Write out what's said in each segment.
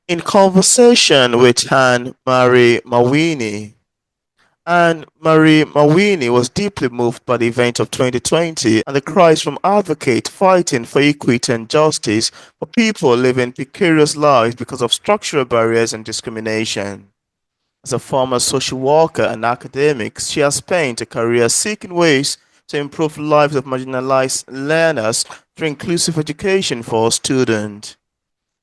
In conversation with Anne-Marie Mawhiney, Anne-Marie Mawhiney was deeply moved by the events of 2020 and the cries from advocates fighting for equity and justice for people living precarious lives because of structural barriers and discrimination. As a former social worker and academic, she has spent a career seeking ways to improve lives of marginalized learners through inclusive education for all students.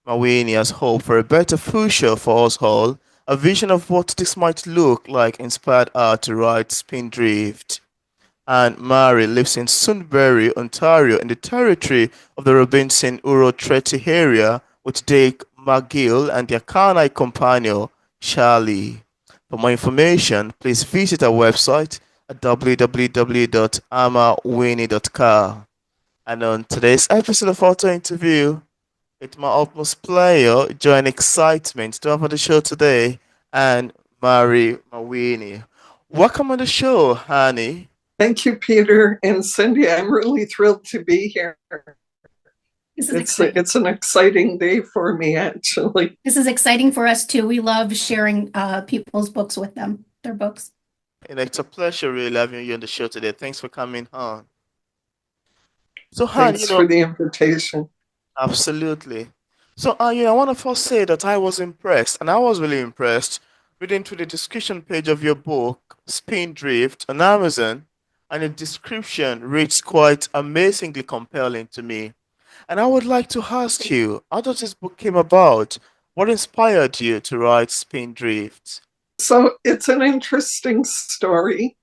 Mawhiney has hope for a better future for us all. A vision of what this might look like inspired her to write Spindrift. And Mary lives in Sunbury, Ontario, in the territory of the Robinson Uro Treaty area with Dake McGill and their canine companion, Charlie. For more information, please visit our website at www.amawhiney.com. And on today's episode of Auto Interview, it's my utmost pleasure, joy and excitement to have on the show today, and Mary Mawhiney. Welcome on the show, honey. Thank you, Peter and Cindy. I'm really thrilled to be here. It's an exciting day for me, actually. This is exciting for us too. We love sharing people's books with them, their books. And it's a pleasure really having you on the show today. Thanks for coming on. So, Thanks for the invitation. Absolutely. So, I want to first say that I was impressed, and I was really impressed reading through the description page of your book, Spindrift, on Amazon, and the description reads quite amazingly compelling to me. And I would like to ask you, how does this book came about? What inspired you to write Spindrift? So it's an interesting story.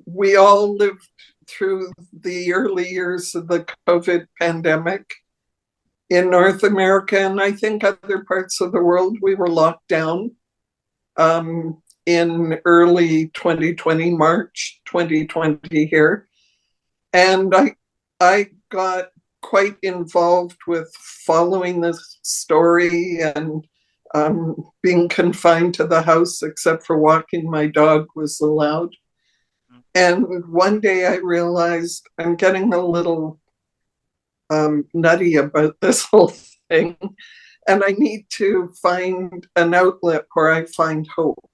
We all lived through the early years of the COVID pandemic. In North America, and I think other parts of the world, we were locked down in early 2020, March 2020 here. And I got quite involved with following this story and being confined to the house, except for walking my dog was allowed. And one day I realized I'm getting a little nutty about this whole thing, and I need to find an outlet where I find hope.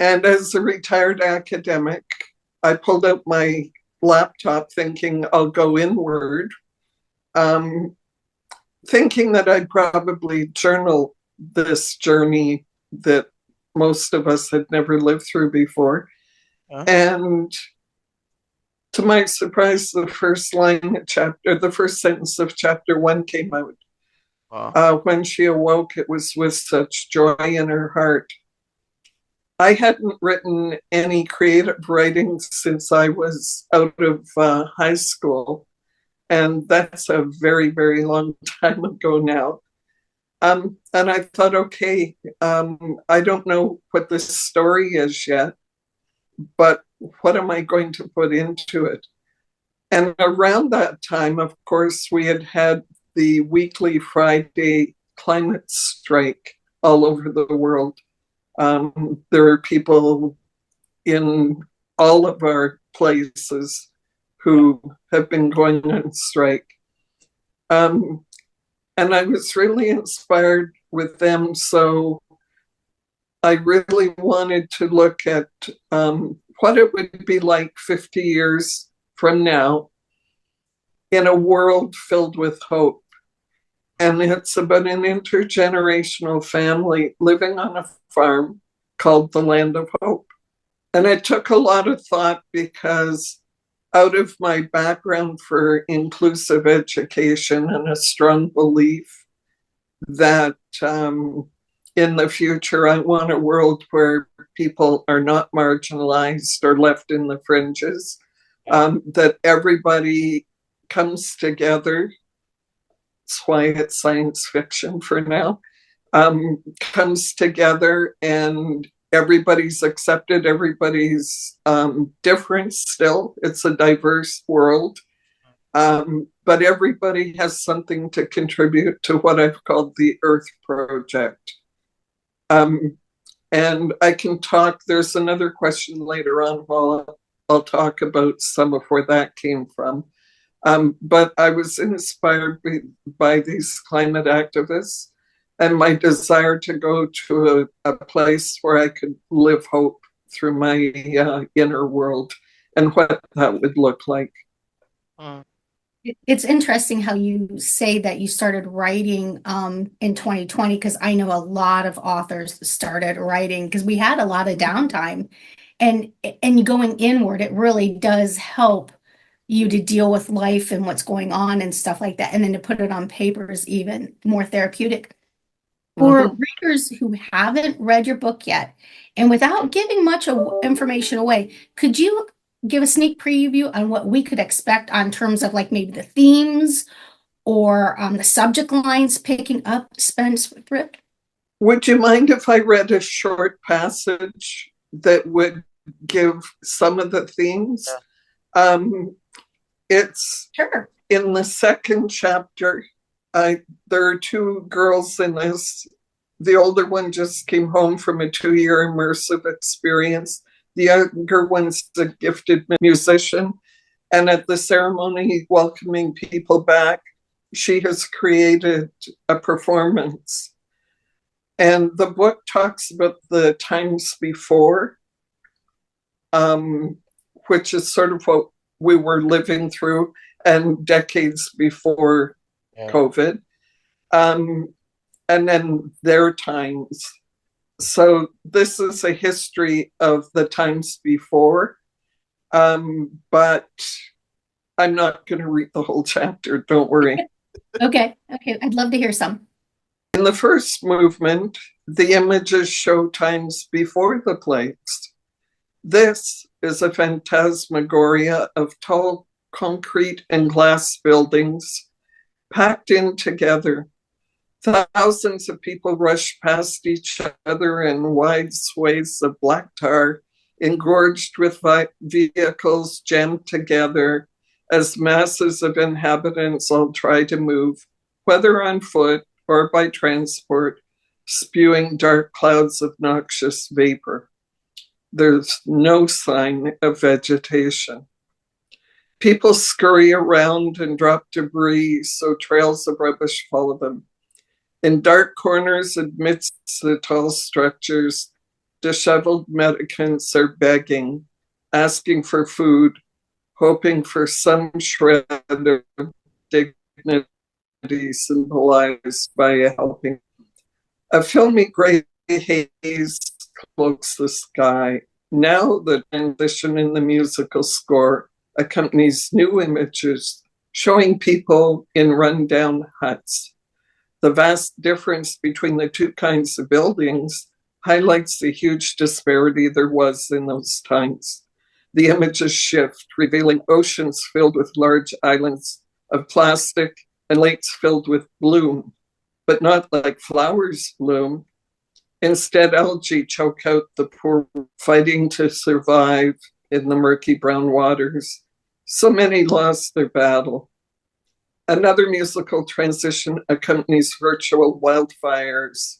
And as a retired academic, I pulled out my laptop thinking I'll go inward, thinking that I'd probably journal this journey that most of us had never lived through before. And to my surprise, the first sentence of chapter 1 came out. Wow. When she awoke, it was with such joy in her heart. I hadn't written any creative writing since I was out of high school. And that's a very, very long time ago now. And I thought, okay, I don't know what this story is yet, but what am I going to put into it? And around that time, of course, we had the weekly Friday climate strike all over the world. There are people in all of our places who have been going on strike. And I was really inspired with them. So I really wanted to look at what it would be like 50 years from now in a world filled with hope. And it's about an intergenerational family living on a farm called the Land of Hope. And it took a lot of thought because out of my background for inclusive education and a strong belief that in the future, I want a world where people are not marginalized or left in the fringes, that everybody comes together. That's why it's science fiction for now. Comes together and everybody's accepted, everybody's different still. It's a diverse world. But everybody has something to contribute to what I've called the Earth Project. And I can talk, there's another question later on while I'll talk about some of where that came from. But I was inspired by these climate activists and my desire to go to a place where I could live hope through my inner world and what that would look like. It's interesting how you say that you started writing in 2020, because I know a lot of authors started writing because we had a lot of downtime, and going inward, it really does help you to deal with life and what's going on and stuff like that. And then to put it on paper is even more therapeutic. For readers who haven't read your book yet, and without giving much information away, could you give a sneak preview on what we could expect on terms of like maybe the themes or the subject lines picking up Spindrift? Would you mind if I read a short passage that would give some of the themes? It's Sure. in the second chapter. There are two girls in this. The older one just came home from a 2-year immersive experience. The younger one's a gifted musician. And at the ceremony welcoming people back, she has created a performance. And the book talks about the times before, which is sort of what we were living through, and decades before COVID. And then their times. So this is a history of the times before, but I'm not going to read the whole chapter, don't worry. Okay, I'd love to hear some. In the first movement, the images show times before the plagues. This is a phantasmagoria of tall concrete and glass buildings packed in together. Thousands of people rush past each other in wide swathes of black tar, engorged with vehicles jammed together as masses of inhabitants all try to move, whether on foot or by transport, spewing dark clouds of noxious vapor. There's no sign of vegetation. People scurry around and drop debris so trails of rubbish follow them. In dark corners amidst the tall structures, disheveled mendicants are begging, asking for food, hoping for some shred of dignity symbolized by a helping. A filmy gray haze cloaks the sky. Now the transition in the musical score accompanies new images showing people in rundown huts. The vast difference between the two kinds of buildings highlights the huge disparity there was in those times. The images shift, revealing oceans filled with large islands of plastic and lakes filled with bloom, but not like flowers bloom. Instead, algae choke out the poor, fighting to survive in the murky brown waters. So many lost their battle. Another musical transition accompanies virtual wildfires,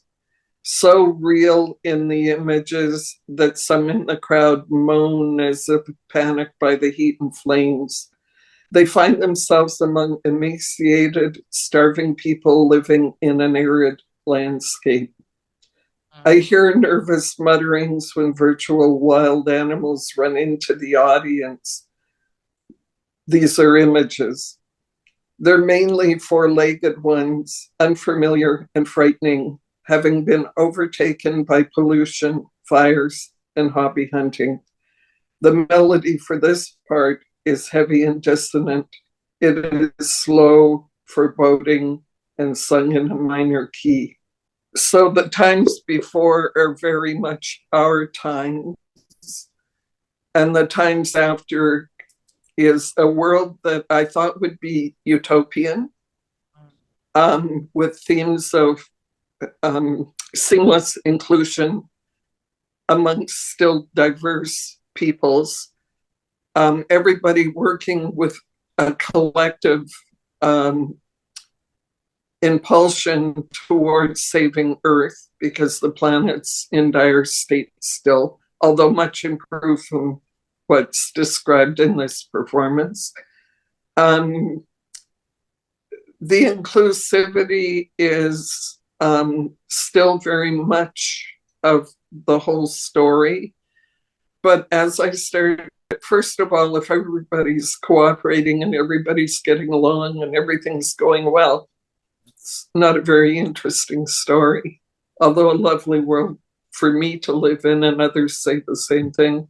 so real in the images that some in the crowd moan as if panicked by the heat and flames. They find themselves among emaciated, starving people living in an arid landscape. I hear nervous mutterings when virtual wild animals run into the audience. These are images. They're mainly four-legged ones, unfamiliar and frightening, having been overtaken by pollution, fires, and hobby hunting. The melody for this part is heavy and dissonant. It is slow, foreboding, and sung in a minor key. So the times before are very much our times, and the times after is a world that I thought would be utopian, with themes of seamless inclusion amongst still diverse peoples, everybody working with a collective impulsion towards saving Earth because the planet's in dire state still, although much improved from what's described in this performance. The inclusivity is still very much of the whole story. But as I started, first of all, if everybody's cooperating and everybody's getting along and everything's going well, it's not a very interesting story, although a lovely world for me to live in, and others say the same thing.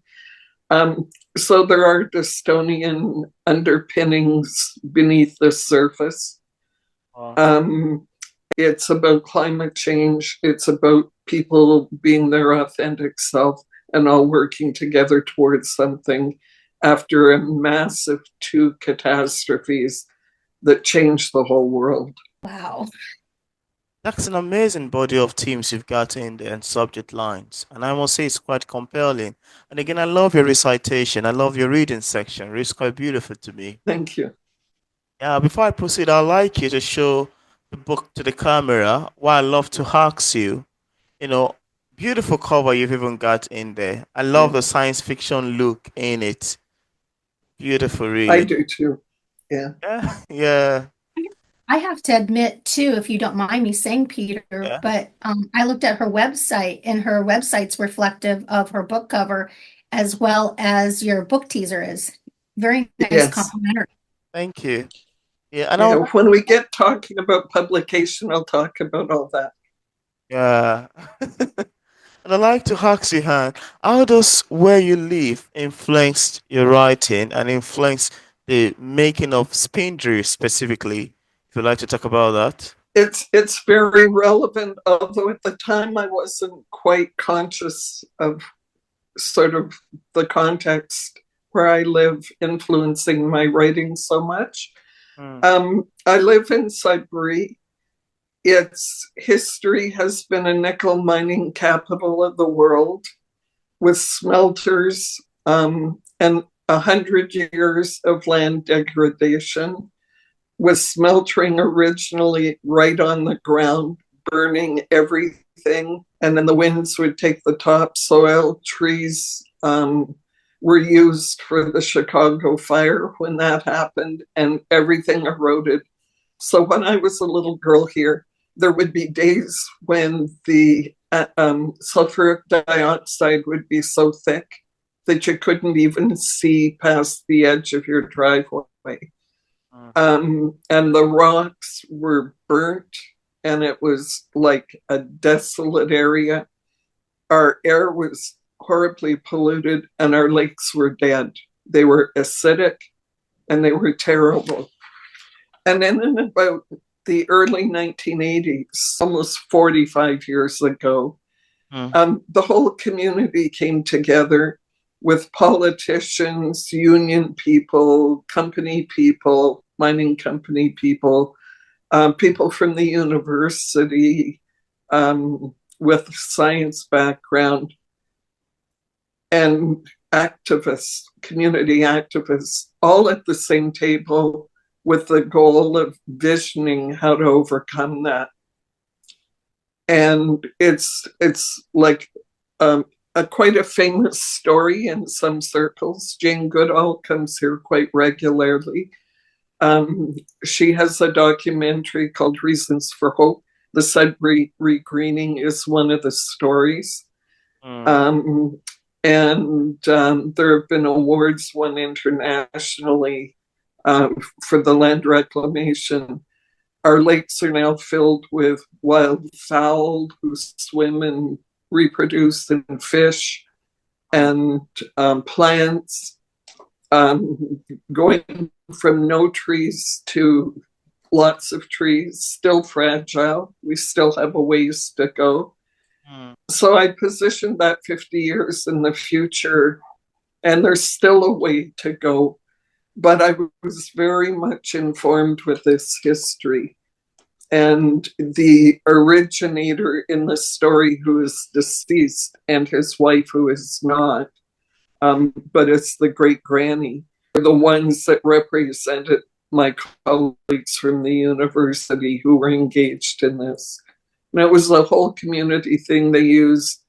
So there are Dystonian underpinnings beneath the surface. It's about climate change. It's about people being their authentic self and all working together towards something after a massive 2 catastrophes that changed the whole world. Wow. That's an amazing body of themes you've got in there and subject lines. And I must say it's quite compelling. And again, I love your recitation. I love your reading section. It's quite beautiful to me. Thank you. Yeah, before I proceed, I'd like you to show the book to the camera. What I love to ask you, you know, beautiful cover you've even got in there. I love the science fiction look in it. Beautiful, really. I do too. Yeah. Yeah. I have to admit too, if you don't mind me saying, Peter, Yeah. but I looked at her website, and her website's reflective of her book cover as well as your book teaser is. Very nice, Yes. complimentary. Thank you. Yeah, and Yeah, when we get talking about publication, I'll talk about all that. yeah. And I'd like to ask you, Han, how does where you live influence your writing and influence the making of Spindrift specifically? If you'd like to talk about that. It's very relevant, although at the time I wasn't quite conscious of sort of the context where I live influencing my writing so much. I live in Sudbury. Its history has been a nickel mining capital of the world, with smelters and 100 years of land degradation, with smeltering originally right on the ground, burning everything, and then the winds would take the topsoil. Trees were used for the Chicago fire when that happened, and everything eroded. So when I was a little girl here, there would be days when the sulfuric dioxide would be so thick that you couldn't even see past the edge of your driveway. And the rocks were burnt, and it was like a desolate area. Our air was horribly polluted, and our lakes were dead. They were acidic, and they were terrible. And then in about the early 1980s, almost 45 years ago, the whole community came together with politicians, union people, company people, mining company people, people from the university with science background, and activists, community activists, all at the same table with the goal of visioning how to overcome that. And it's like quite a famous story in some circles. Jane Goodall comes here quite regularly. She has a documentary called Reasons for Hope. The Sudbury Regreening is one of the stories. And there have been awards won internationally for the land reclamation. Our lakes are now filled with wildfowl who swim and reproduce, and fish and plants, going from no trees to lots of trees, still fragile. We still have a ways to go. So I positioned that 50 years in the future, and there's still a way to go. But I was very much informed with this history. And the originator in the story, who is deceased, and his wife, who is not, but it's the great granny, are the ones that represented my colleagues from the university who were engaged in this. And it was a whole community thing. They used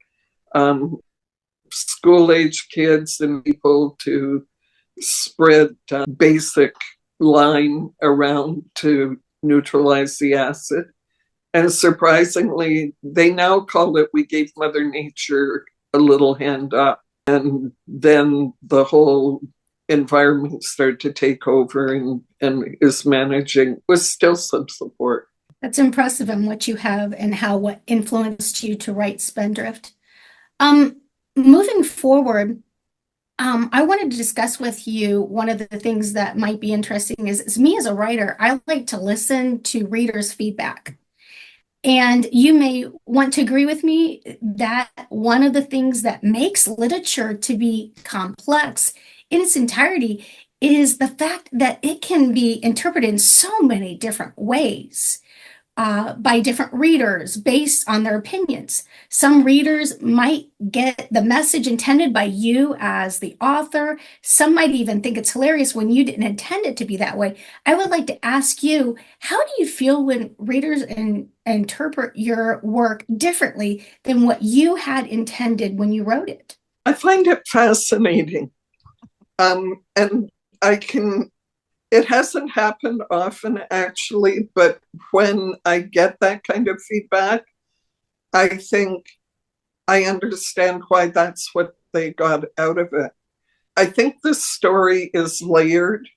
school-age kids and people to spread basic line around to neutralize the acid. And surprisingly, they now call it "We Gave Mother Nature a Little Hand Up." And then the whole environment started to take over and is managing with still some support. That's impressive in what you have and what influenced you to write Spindrift. Moving forward, I wanted to discuss with you one of the things that might be interesting is me as a writer, I like to listen to readers' feedback. And you may want to agree with me that one of the things that makes literature to be complex in its entirety is the fact that it can be interpreted in so many different ways. By different readers based on their opinions. Some readers might get the message intended by you as the author. Some might even think it's hilarious when you didn't intend it to be that way. I would like to ask you, how do you feel when readers interpret your work differently than what you had intended when you wrote it? I find it fascinating. And it hasn't happened often, actually, but when I get that kind of feedback, I think I understand why that's what they got out of it. I think the story is layered,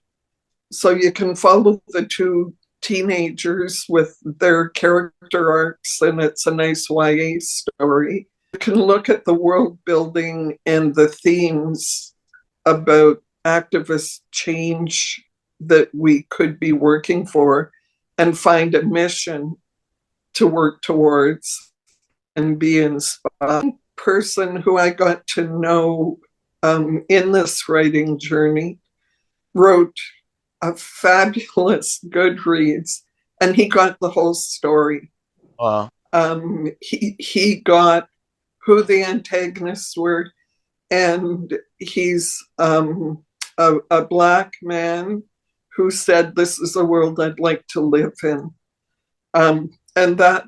so you can follow the two teenagers with their character arcs, and it's a nice YA story. You can look at the world building and the themes about activist change that we could be working for and find a mission to work towards and be inspired. One person who I got to know in this writing journey wrote a fabulous Goodreads, and he got the whole story. Wow. He got who the antagonists were, and he's a Black man who said, "This is a world I'd like to live in." And that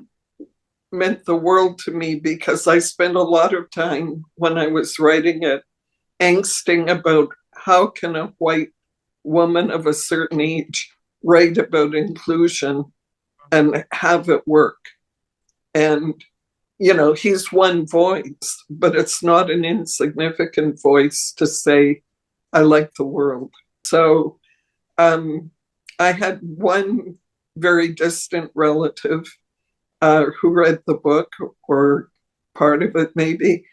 meant the world to me, because I spent a lot of time when I was writing it angsting about how can a white woman of a certain age write about inclusion and have it work. And, you know, he's one voice, but it's not an insignificant voice to say, "I like the world." So I had one very distant relative who read the book, or part of it maybe,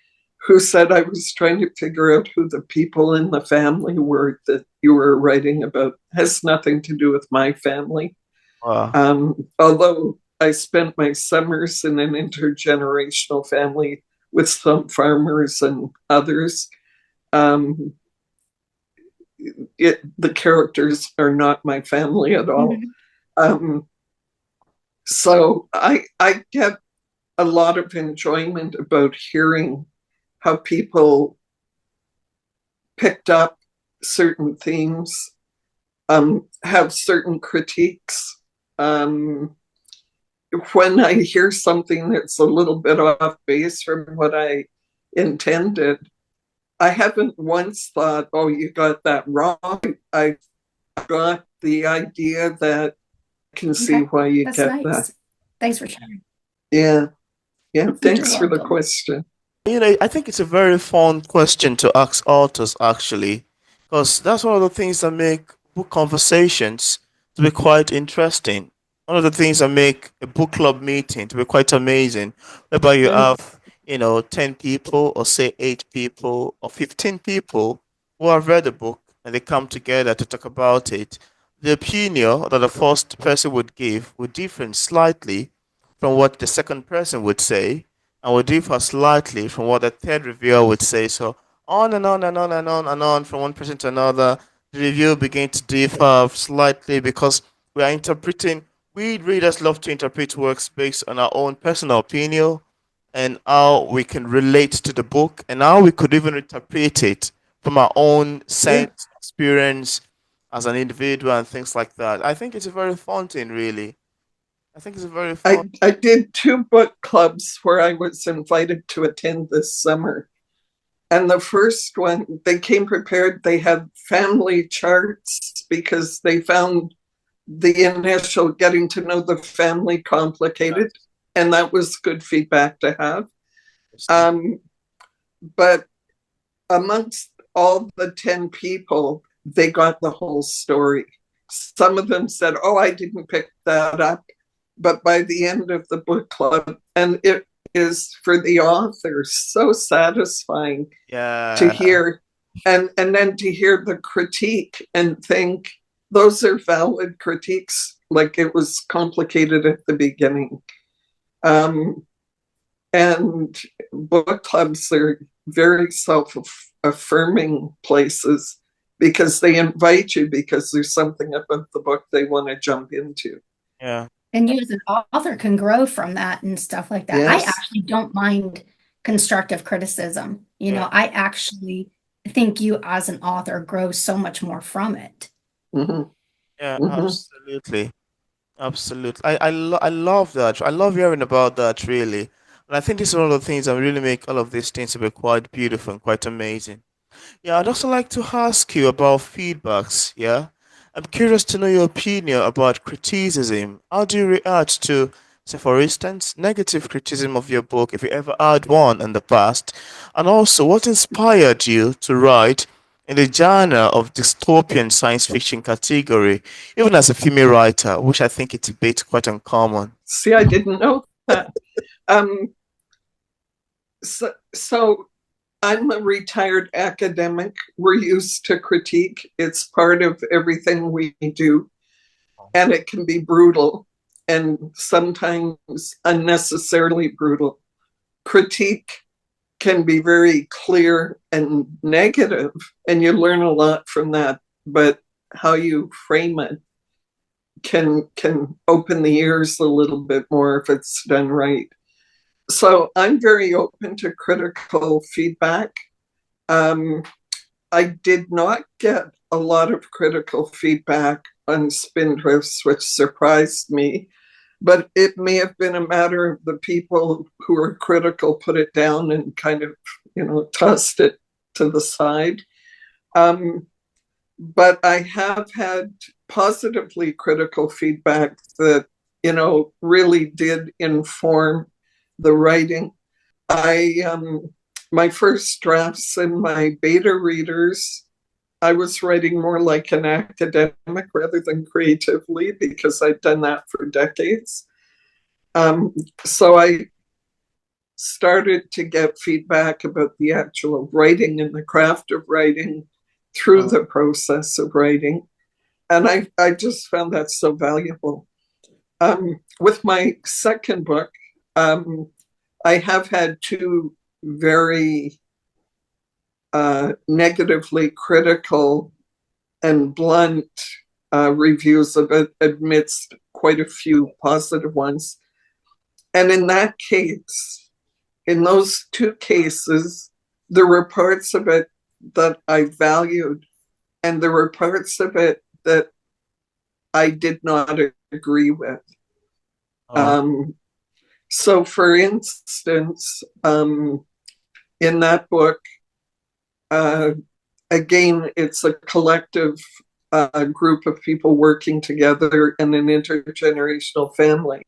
who said I was trying to figure out who the people in the family were that you were writing about. It has nothing to do with my family. Wow. Although I spent my summers in an intergenerational family with some farmers and others. The characters are not my family at all. Mm-hmm. So I get a lot of enjoyment about hearing how people picked up certain themes, have certain critiques. When I hear something that's a little bit off base from what I intended, I haven't once thought, "Oh, you got that wrong." I got the idea that I can see why you That's get nice. that. Thanks for sharing. Yeah. Thanks for the question. You know, I think it's a very fun question to ask authors, actually, because that's one of the things that make book conversations to be quite interesting. One of the things that make a book club meeting to be quite amazing, whereby you have, 10 people, or say 8 people, or 15 people who have read the book and they come together to talk about it. The opinion that the first person would give would differ slightly from what the second person would say, and will differ slightly from what the third reviewer would say. So on and on and on and on and on from one person to another, the review begin to differ slightly because we are interpreting. We readers love to interpret works based on our own personal opinion and how we can relate to the book and how we could even interpret it from our own sense, experience as an individual and things like that. I think it's a very fun thing, really. I think it's a very fun. I did 2 book clubs where I was invited to attend this summer. And the first one, they came prepared. They had family charts because they found the initial getting to know the family complicated, and that was good feedback to have. But amongst all the 10 people, they got the whole story. Some of them said, "Oh, I didn't pick that up." But by the end of the book club, and it is for the author so satisfying to hear, and then to hear the critique and think those are valid critiques, like it was complicated at the beginning. And book clubs are very self-affirming places because they invite you because there's something about the book they want to jump into. Yeah. And you as an author can grow from that and stuff like that. Yes. I actually don't mind constructive criticism. You know, I actually think you as an author grow so much more from it. Mm-hmm. Yeah, absolutely. Absolutely. I love that. I love hearing about that, really. And I think this is one of the things that really make all of these things to be quite beautiful and quite amazing. Yeah, I'd also like to ask you about feedbacks. Yeah, I'm curious to know your opinion about criticism. How do you react to, say, for instance, negative criticism of your book, if you ever had one in the past? And also, what inspired you to write in the genre of dystopian science fiction category, even as a female writer, which I think it's a bit quite uncommon? See, I didn't know that. So I'm a retired academic. We're used to critique. It's part of everything we do. And it can be brutal and sometimes unnecessarily brutal. Critique can be very clear and negative, and you learn a lot from that. But how you frame it can open the ears a little bit more if it's done right. So I'm very open to critical feedback. I did not get a lot of critical feedback on Spindrifts, which surprised me, but it may have been a matter of the people who were critical put it down and kind of, tossed it to the side. But I have had positively critical feedback that, really did inform the writing. My first drafts and my beta readers, I was writing more like an academic rather than creatively because I'd done that for decades. So I started to get feedback about the actual writing and the craft of writing through the process of writing. And I just found that so valuable. With my second book, I have had two very negatively critical and blunt reviews of it amidst quite a few positive ones. And in that case, in those two cases, there were parts of it that I valued, and there were parts of it that I did not agree with. So, for instance, in that book, again, it's a collective group of people working together in an intergenerational family.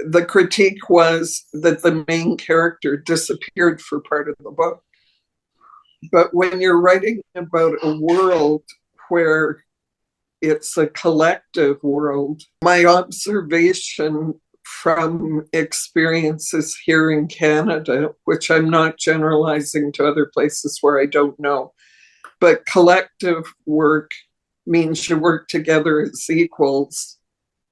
The critique was that the main character disappeared for part of the book. But when you're writing about a world where it's a collective world, my observation from experiences here in Canada, which I'm not generalizing to other places where I don't know, but collective work means you work together as equals,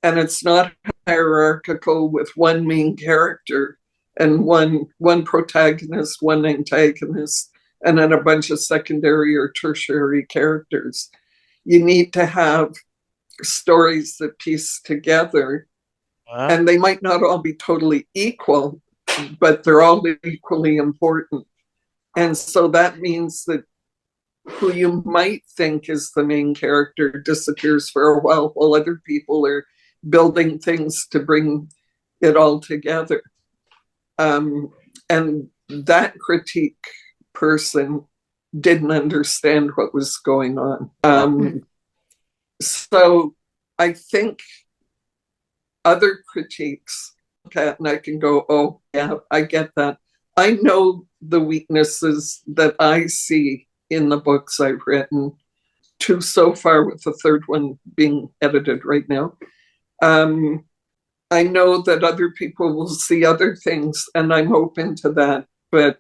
and it's not hierarchical with one main character and one protagonist, one antagonist, and then a bunch of secondary or tertiary characters. You need to have stories that piece together, and they might not all be totally equal, but they're all equally important. And so that means that who you might think is the main character disappears for a while other people are building things to bring it all together. And that critique person didn't understand what was going on. So I think other critiques and I can go, oh, yeah, I get that. I know the weaknesses that I see in the books I've written, two so far, with the third one being edited right now. I know that other people will see other things, and I'm open to that. But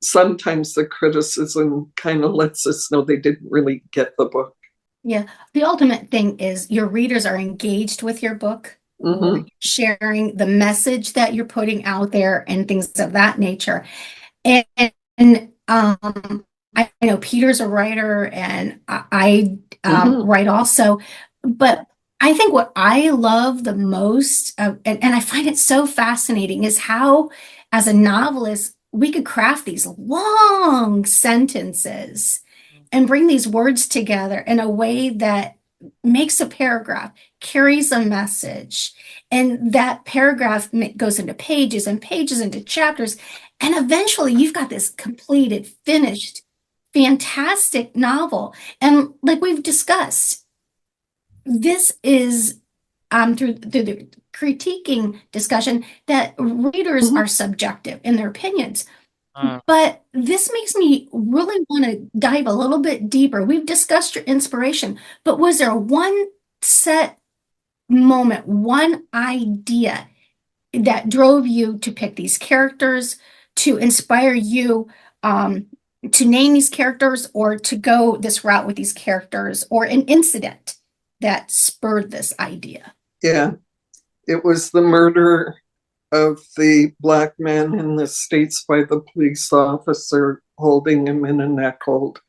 sometimes the criticism kind of lets us know they didn't really get the book. Yeah. The ultimate thing is your readers are engaged with your book, sharing the message that you're putting out there and things of that nature. And I know Peter's a writer and I write also, but I think what I love the most, and I find it so fascinating, is how, as a novelist, we could craft these long sentences and bring these words together in a way that makes a paragraph, carries a message, and that paragraph goes into pages and pages into chapters. And eventually you've got this completed, finished, fantastic novel. And like we've discussed, this is through the critiquing discussion that readers are subjective in their opinions. But this makes me really want to dive a little bit deeper. We've discussed your inspiration, but was there one set moment, one idea that drove you to pick these characters, to inspire you to name these characters, or to go this route with these characters, or an incident that spurred this idea? Yeah, it was the murder of the Black man in the States by the police officer holding him in a neck hold.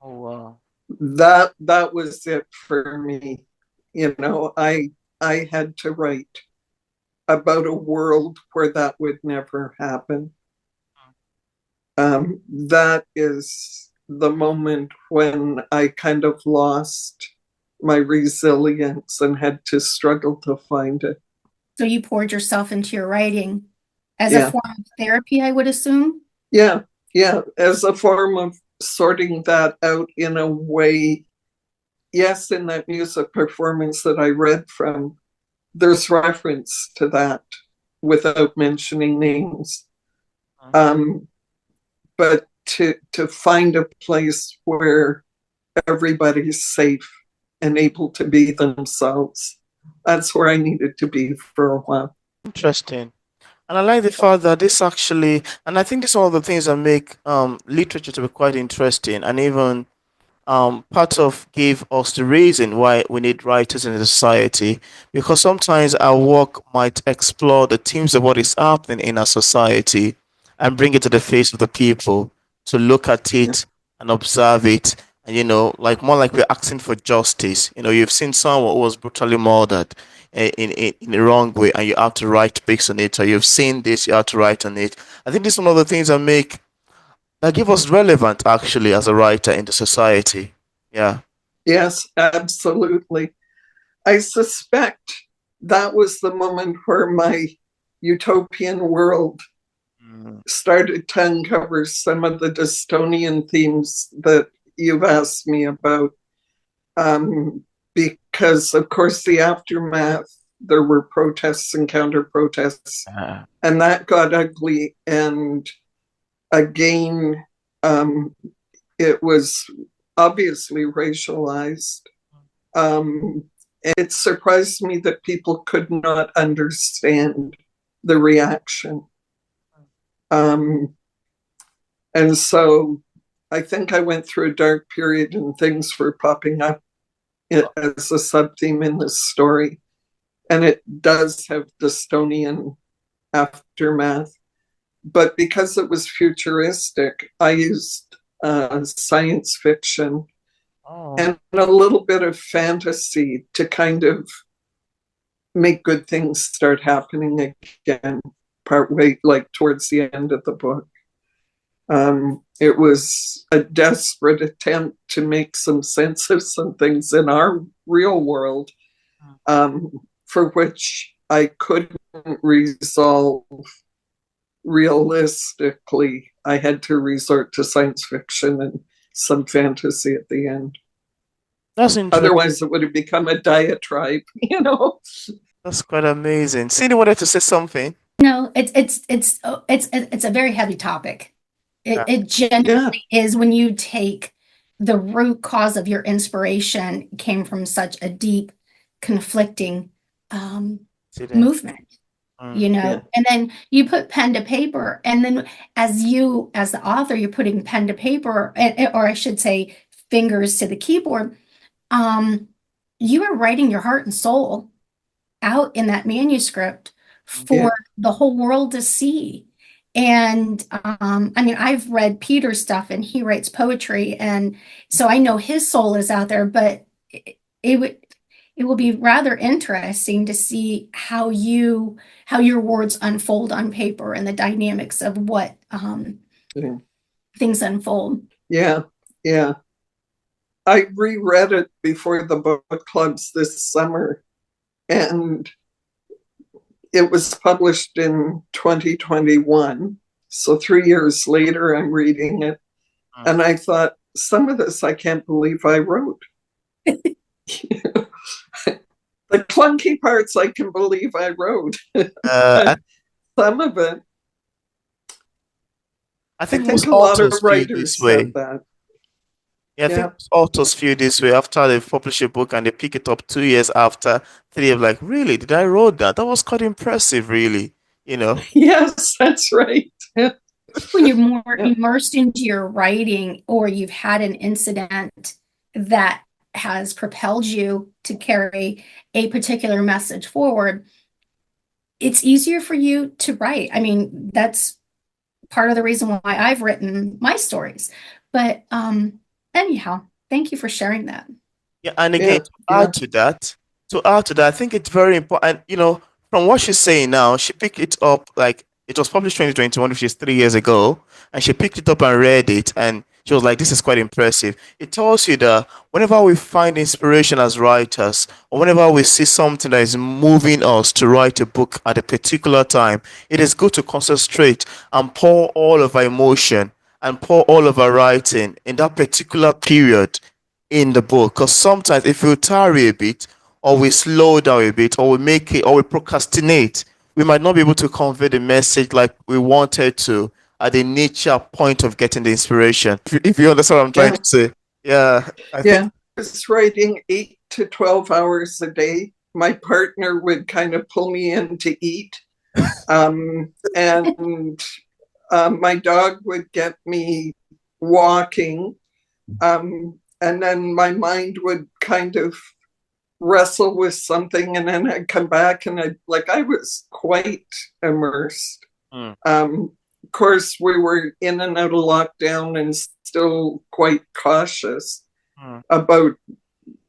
Oh, wow. That was it for me. You know, I had to write about a world where that would never happen. That is the moment when I kind of lost my resilience and had to struggle to find it. So you poured yourself into your writing as a form of therapy, I would assume? Yeah, as a form of sorting that out in a way. Yes, in that music performance that I read from, there's reference to that without mentioning names. But to find a place where everybody's safe and able to be themselves, that's where I needed to be for a while. Interesting. And I like the fact that this actually, and I think this is one of the things that make literature to be quite interesting, and even part of gave us the reason why we need writers in the society, because sometimes our work might explore the themes of what is happening in our society and bring it to the face of the people to look at it and observe it. And, like more like we're asking for justice. You've seen someone who was brutally murdered in the wrong way, and you have to write based on it, or you've seen this, you have to write on it. I think this is one of the things that give us relevant actually as a writer in the society. Yeah. Yes, absolutely. I suspect that was the moment where my utopian world started to uncover some of the dystonian themes that you've asked me about. Because, of course, the aftermath, there were protests and counter protests, and that got ugly. And again, it was obviously racialized. It surprised me that people could not understand the reaction. And so I think I went through a dark period and things were popping up as a sub-theme in this story. And it does have dystonian aftermath. But because it was futuristic, I used science fiction and a little bit of fantasy to kind of make good things start happening again, partway, like towards the end of the book. It was a desperate attempt to make some sense of some things in our real world, for which I couldn't resolve realistically, I had to resort to science fiction and some fantasy at the end. That's interesting. Otherwise, it would have become a diatribe, you know? That's quite amazing. Cindy wanted to say something. No, it's a very heavy topic. Yeah. It genuinely is when you take the root cause of your inspiration came from such a deep, conflicting movement, you know, Yeah. and then you put pen to paper, and then as the author, you're putting pen to paper, or I should say, fingers to the keyboard. You are writing your heart and soul out in that manuscript for the whole world to see. And I mean, I've read Peter's stuff, and he writes poetry, and so I know his soul is out there, but it will be rather interesting to see how your words unfold on paper and the dynamics of what things unfold. Yeah. I reread it before the book clubs this summer, and it was published in 2021. So 3 years later, I'm reading it. And I thought, some of this I can't believe I wrote. The clunky parts I can believe I wrote. Some of it. I think a lot of writers said that. Yeah, I think authors feel this way after they publish a book and they pick it up 2 years after. 3 of like, really? Did I wrote that? That was quite impressive, really. You know? Yes, that's right. When you're more immersed into your writing, or you've had an incident that has propelled you to carry a particular message forward, it's easier for you to write. I mean, that's part of the reason why I've written my stories. But anyhow, thank you for sharing that. Yeah, and again, to add to that, I think it's very important. You know, from what she's saying now, she picked it up like it was published 2021, which is 3 years ago, and she picked it up and read it, and she was like, "This is quite impressive." It tells you that whenever we find inspiration as writers, or whenever we see something that is moving us to write a book at a particular time, it is good to concentrate and pour all of our emotion and pour all of our writing in that particular period in the book. Because sometimes if we tarry a bit, or we slow down a bit, or we make it, or we procrastinate, we might not be able to convey the message like we wanted to at the nature point of getting the inspiration. If you understand what I'm trying to say. I think I was writing 8 to 12 hours a day. My partner would kind of pull me in to eat. And my dog would get me walking. And then my mind would kind of wrestle with something, and then I'd come back, and I was quite immersed. Of course, we were in and out of lockdown and still quite cautious about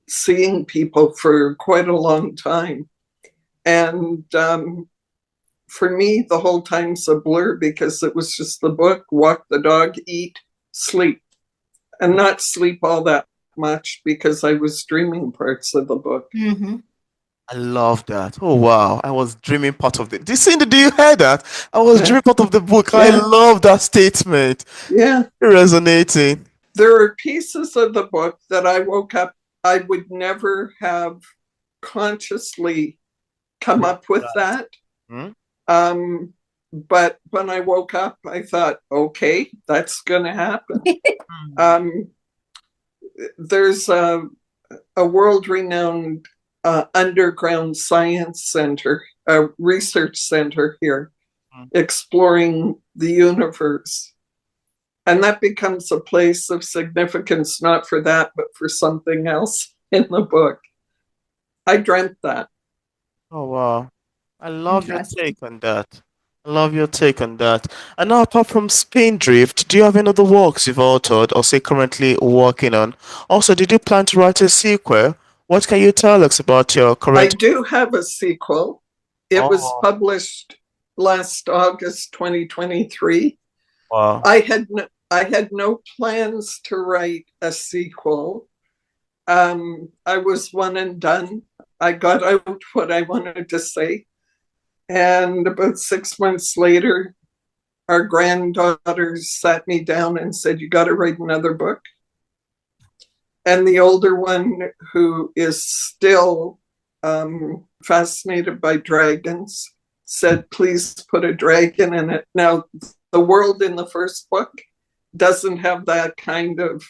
seeing people for quite a long time. And for me, the whole time's a blur, because it was just the book, walk the dog, eat, sleep, and not sleep all that much because I was dreaming parts of the book. I love that. Oh wow, I was dreaming part of it. Do you hear that? I was dreaming part of the book. I love that statement. Yeah, resonating. There are pieces of the book that I woke up, I would never have consciously come up with that. But when I woke up, I thought, okay, that's going to happen. There's a world-renowned underground science center, a research center here, exploring the universe. And that becomes a place of significance, not for that, but for something else in the book. I dreamt that. Oh, wow. I love your take on that. I love your take on that. And now, apart from Spindrift, do you have any other works you've authored or say currently working on? Also, did you plan to write a sequel? What can you tell us about your current? I do have a sequel. It was published last August 2023. Wow. I had no plans to write a sequel. I was one and done. I got out what I wanted to say. And about 6 months later, our granddaughters sat me down and said, "You got to write another book." And the older one, who is still fascinated by dragons, said, "Please put a dragon in it." Now, the world in the first book doesn't have that kind of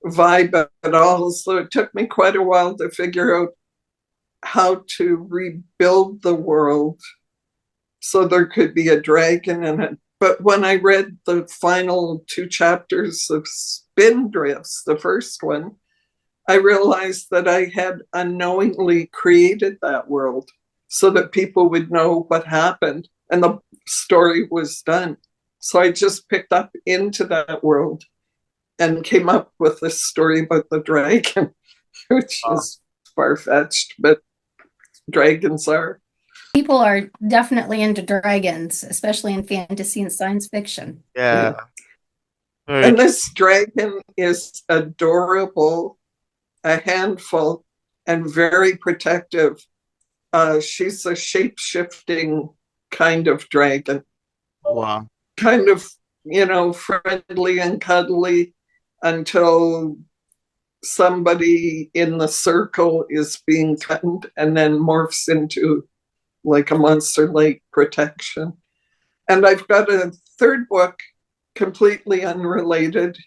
vibe at all. So it took me quite a while to figure out how to rebuild the world so there could be a dragon in it. But when I read the final 2 chapters of Spindrifts, the first one, I realized that I had unknowingly created that world so that people would know what happened and the story was done. So I just picked up into that world and came up with this story about the dragon, which is far-fetched, but dragons are. People are definitely into dragons, especially in fantasy and science fiction. Yeah. And this dragon is adorable, a handful, and very protective. She's a shape-shifting kind of dragon. Wow. Kind of, friendly and cuddly until somebody in the circle is being threatened and then morphs into like a monster-like protection. And I've got a third book, completely unrelated,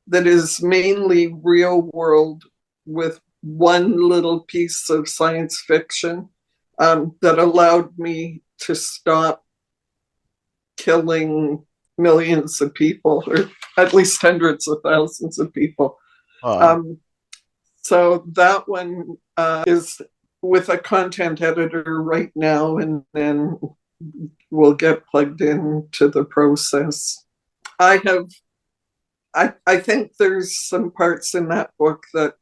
that is mainly real world with one little piece of science fiction that allowed me to stop killing millions of people, or at least hundreds of thousands of people. So that one is with a content editor right now, and then we'll get plugged into the process. I think there's some parts in that book that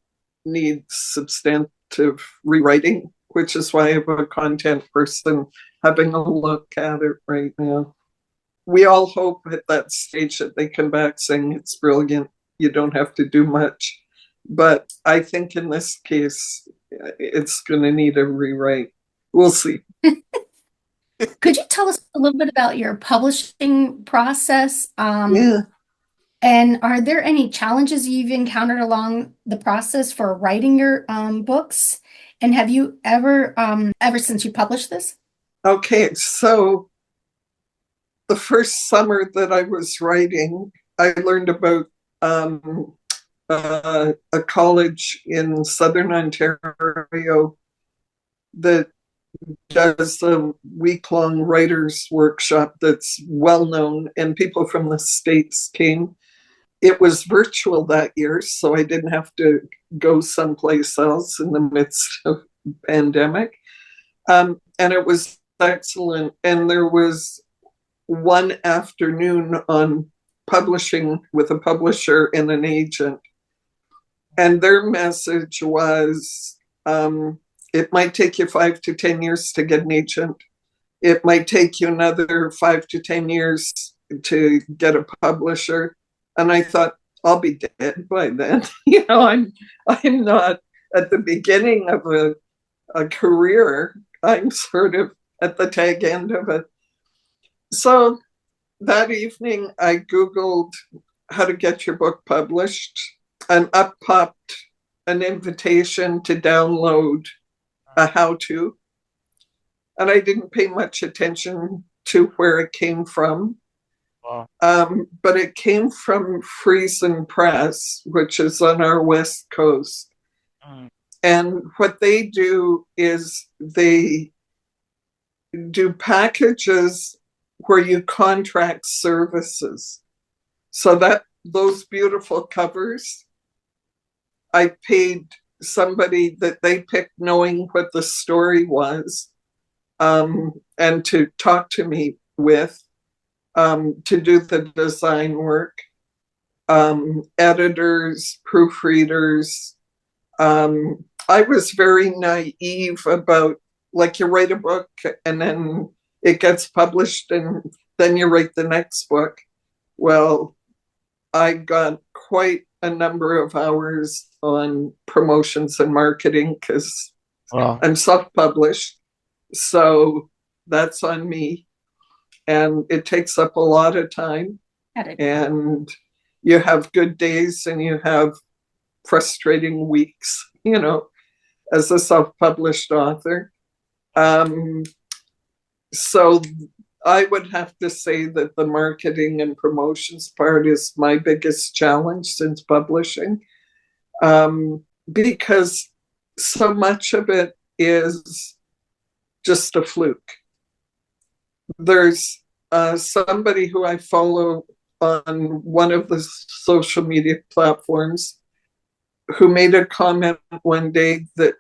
need substantive rewriting, which is why I have a content person having a look at it right now. We all hope at that stage that they come back saying it's brilliant, you don't have to do much. But I think in this case, it's going to need a rewrite. We'll see. Could you tell us a little bit about your publishing process? Yeah. And are there any challenges you've encountered along the process for writing your books? And have you ever since you published this? Okay, so the first summer that I was writing, I learned about a college in Southern Ontario that does a week-long writers workshop that's well known, and people from the States came. It was virtual that year, so I didn't have to go someplace else in the midst of pandemic. And it was excellent. And there was one afternoon on publishing with a publisher and an agent. And their message was, it might take you 5 to 10 years to get an agent. It might take you another 5 to 10 years to get a publisher. And I thought, I'll be dead by then. I'm not at the beginning of a career. I'm sort of at the tag end of it. So that evening, I Googled how to get your book published, and up popped an invitation to download a how-to. And I didn't pay much attention to where it came from. Wow. But it came from Friesen Press, which is on our West Coast. And what they do is they do packages where you contract services. So that those beautiful covers, I paid somebody that they picked knowing what the story was, and to talk to me with, to do the design work, editors, proofreaders. I was very naive about, like, you write a book and then it gets published and then you write the next book. Well, I got quite a number of hours on promotions and marketing because I'm self-published. So that's on me. and it takes up a lot of time. And you have good days and you have frustrating weeks, as a self-published author. So I would have to say that the marketing and promotions part is my biggest challenge since publishing, because so much of it is just a fluke. There's somebody who I follow on one of the social media platforms who made a comment one day that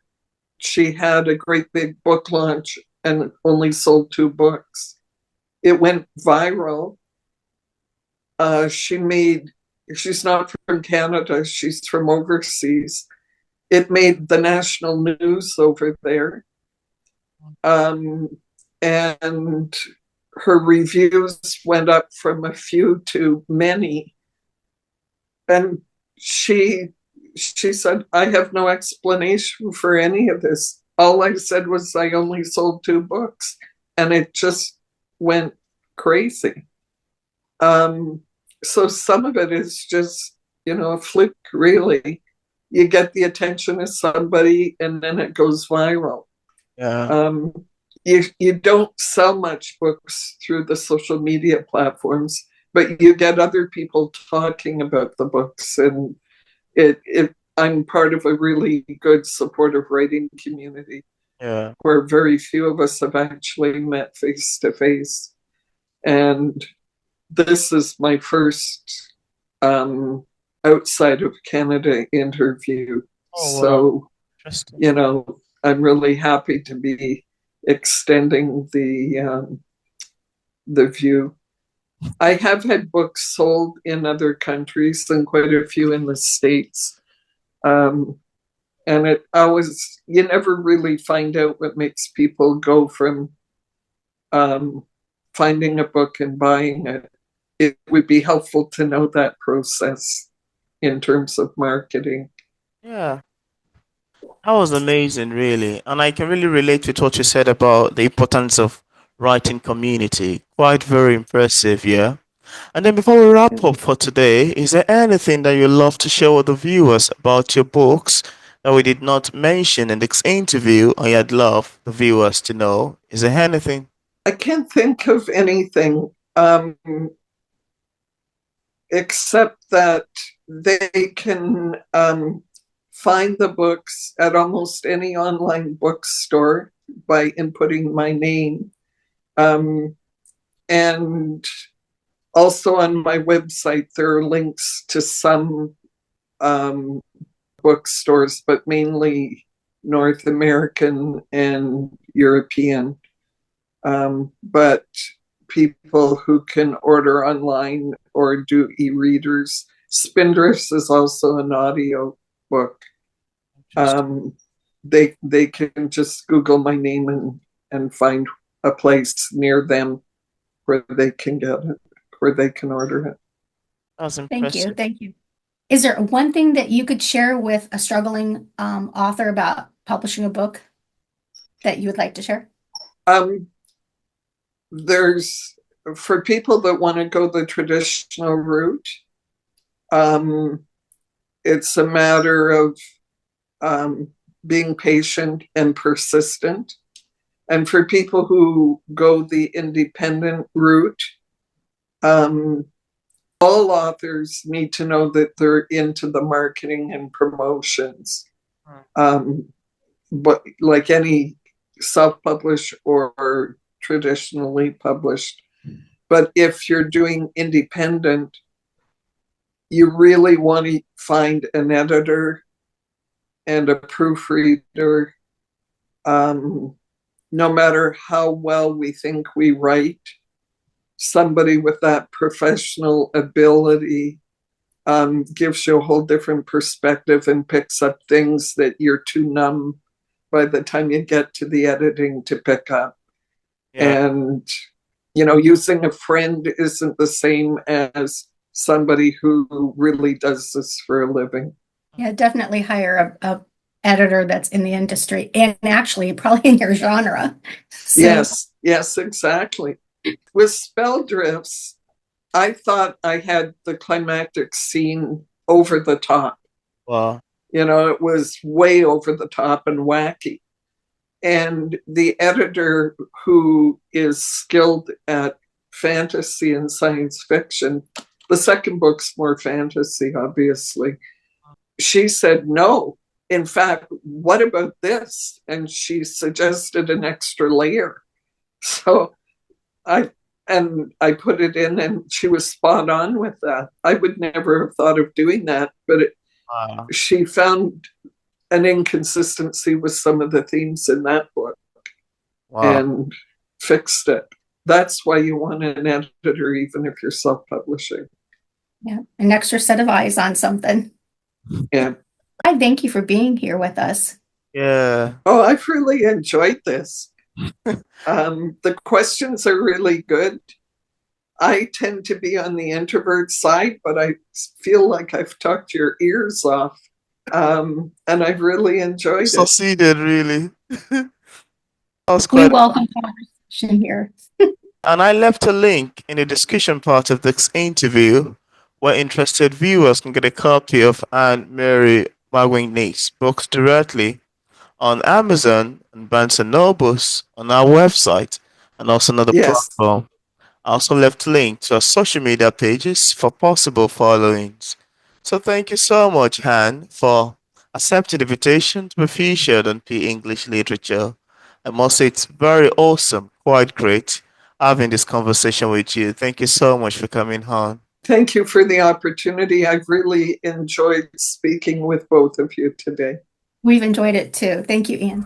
she had a great big book launch and only sold 2 books. It went viral. She's not from Canada, she's from overseas. It made the national news over there. And her reviews went up from a few to many. And she said, I have no explanation for any of this. All I said was I only sold 2 books, and it just went crazy. So some of it is just, a fluke, really. You get the attention of somebody and then it goes viral. Yeah. You don't sell much books through the social media platforms, but you get other people talking about the books, and I'm part of a really good supportive writing community. Yeah. Where very few of us have actually met face to face. And this is my first outside of Canada interview. Oh, wow. So, I'm really happy to be extending the view. I have had books sold in other countries and quite a few in the States. And you never really find out what makes people go from finding a book and buying it. It would be helpful to know that process in terms of marketing. Yeah. That was amazing, really. And I can really relate with what you said about the importance of writing community. Quite very impressive, yeah. And then before we wrap up for today, is there anything that you'd love to share with the viewers about your books that we did not mention in this interview, or you'd love the viewers to know? Is there anything? I can't think of anything except that they can find the books at almost any online bookstore by inputting my name. And also on my website, there are links to some bookstores, but mainly North American and European. But people who can order online or do e-readers. Spindrift is also an audio book. They can just Google my name and find a place near them where they can get it, where they can order it. That's impressive. Thank you. Is there one thing that you could share with a struggling author about publishing a book that you would like to share? There's, for people that want to go the traditional route, it's a matter of being patient and persistent. And for people who go the independent route, all authors need to know that they're into the marketing and promotions. But like any self-published or traditionally published. But if you're doing independent, you really want to find an editor and a proofreader. No matter how well we think we write, somebody with that professional ability gives you a whole different perspective and picks up things that you're too numb by the time you get to the editing to pick up. Yeah. And, using a friend isn't the same as somebody who really does this for a living. Yeah, definitely hire a editor that's in the industry and actually probably in your genre. So. Yes, exactly. With Spindrifts, I thought I had the climactic scene over the top. Wow. You know, it was way over the top and wacky. And the editor, who is skilled at fantasy and science fiction, the second book's more fantasy, obviously. She said, no. In fact, what about this? And she suggested an extra layer. So I put it in, and she was spot on with that. I would never have thought of doing that, but she found an inconsistency with some of the themes in that book. Wow. And fixed it. That's why you want an editor, even if you're self-publishing. Yeah, an extra set of eyes on something. Yeah. I thank you for being here with us. Yeah. Oh, I've really enjoyed this. The questions are really good. I tend to be on the introvert side, but I feel like I've talked your ears off. And I've really enjoyed it. Succeeded, really. We welcome conversation here. And I left a link in the discussion part of this interview where interested viewers can get a copy of A-M Mawhiney's books directly on Amazon and Barnes & Nobles, on our website, and also another platform. I also left links to our social media pages for possible followings. So thank you so much, Han, for accepting the invitation to be featured on P English Literature. I must say it's very awesome, quite great having this conversation with you. Thank you so much for coming on. Thank you for the opportunity. I've really enjoyed speaking with both of you today. We've enjoyed it too. Thank you, Ian.